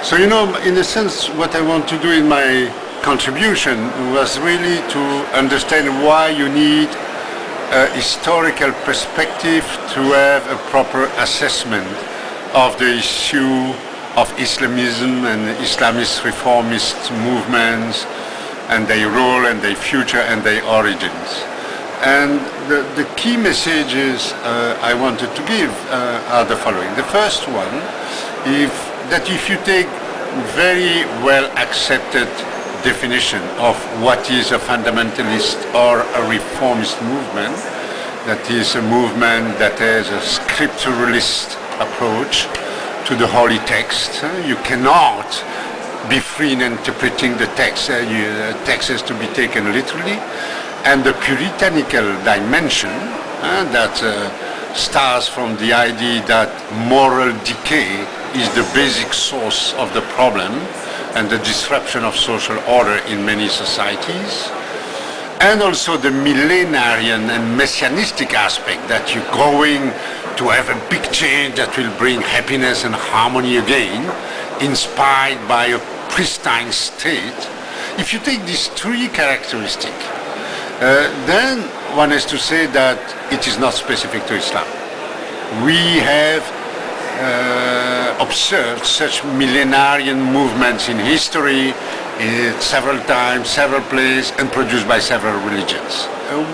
So, in a sense, what I want to do in my contribution was really to understand why you need a historical perspective to have a proper assessment of the issue of Islamism and Islamist reformist movements and their role and their future and their origins. And the key messages I wanted to give are the following. The first one is that if you take very well accepted definition of what is a fundamentalist or a reformist movement, that is a movement that has a scripturalist approach to the holy text. You cannot be free in interpreting the text. The text has to be taken literally. And the puritanical dimension that starts from the idea that moral decay is the basic source of the problem and the disruption of social order in many societies. And also the millenarian and messianistic aspect that you're going to have a big change that will bring happiness and harmony again, inspired by a pristine state. If you take these three characteristics, then one has to say that it is not specific to Islam. We have observed such millenarian movements in history several times, several places, and produced by several religions.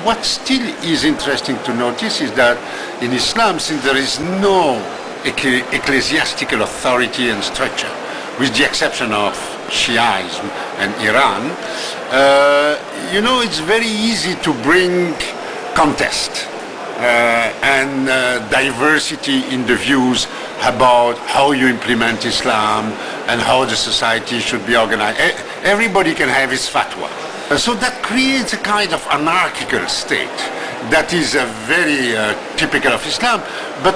What still is interesting to notice is that in Islam, since there is no ecclesiastical authority and structure, with the exception of Shiaism and Iran, it's very easy to bring contest and diversity in the views about how you implement Islam and how the society should be organized. Everybody can have his fatwa. So that creates a kind of anarchical state that is very typical of Islam, but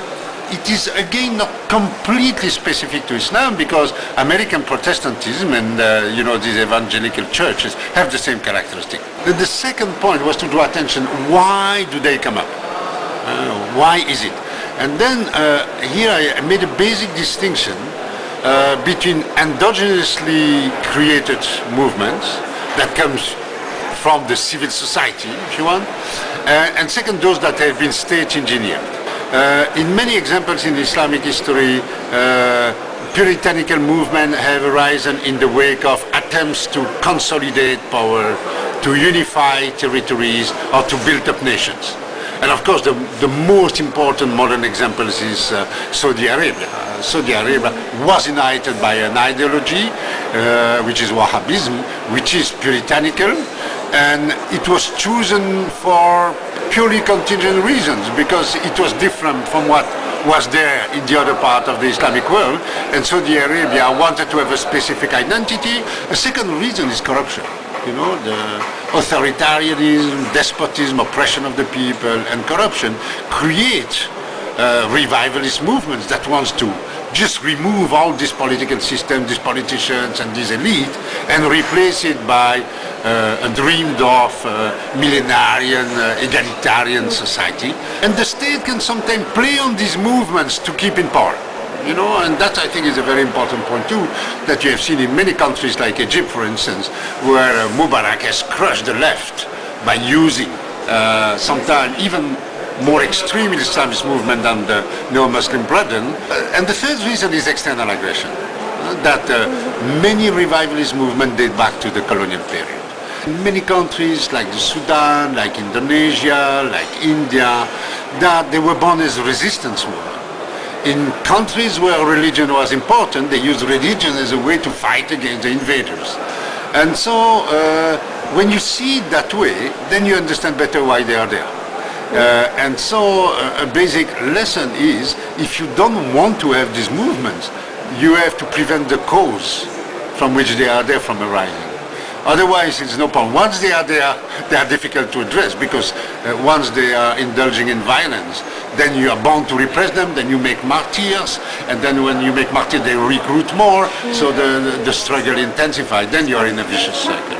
it is again not completely specific to Islam, because American Protestantism and these evangelical churches have the same characteristic. The second point was to draw attention, why do they come up? Why is it? And then here I made a basic distinction between endogenously created movements that comes from the civil society, if you want, and second, those that have been state engineered. In many examples in Islamic history, puritanical movements have arisen in the wake of attempts to consolidate power, to unify territories, or to build up nations. And of course, the most important modern example is Saudi Arabia. Saudi Arabia was united by an ideology, which is Wahhabism, which is puritanical, and it was chosen for purely contingent reasons, because it was different from what was there in the other part of the Islamic world, and Saudi Arabia wanted to have a specific identity. A second reason is corruption. The authoritarianism, despotism, oppression of the people, and corruption create revivalist movements that wants to just remove all this political system, these politicians, and this elite, and replace it by a dreamed of millenarian, egalitarian society. And the state can sometimes play on these movements to keep in power. And that I think is a very important point too, that you have seen in many countries like Egypt, for instance, where Mubarak has crushed the left by using sometimes even more extreme Islamist movement than the neo-Muslim Brethren. And the third reason is external aggression, that many revivalist movements date back to the colonial period. In many countries like the Sudan, like Indonesia, like India, that they were born as resistance movements. In countries where religion was important, they used religion as a way to fight against the invaders. And so when you see it that way, then you understand better why they are there. And so a basic lesson is, if you don't want to have these movements, you have to prevent the cause from which they are there from arising. Otherwise, it's no problem. Once they are there, they are difficult to address, because once they are indulging in violence, then you are bound to repress them, then you make martyrs, and then when you make martyrs, they recruit more, so the struggle intensifies. Then you are in a vicious cycle.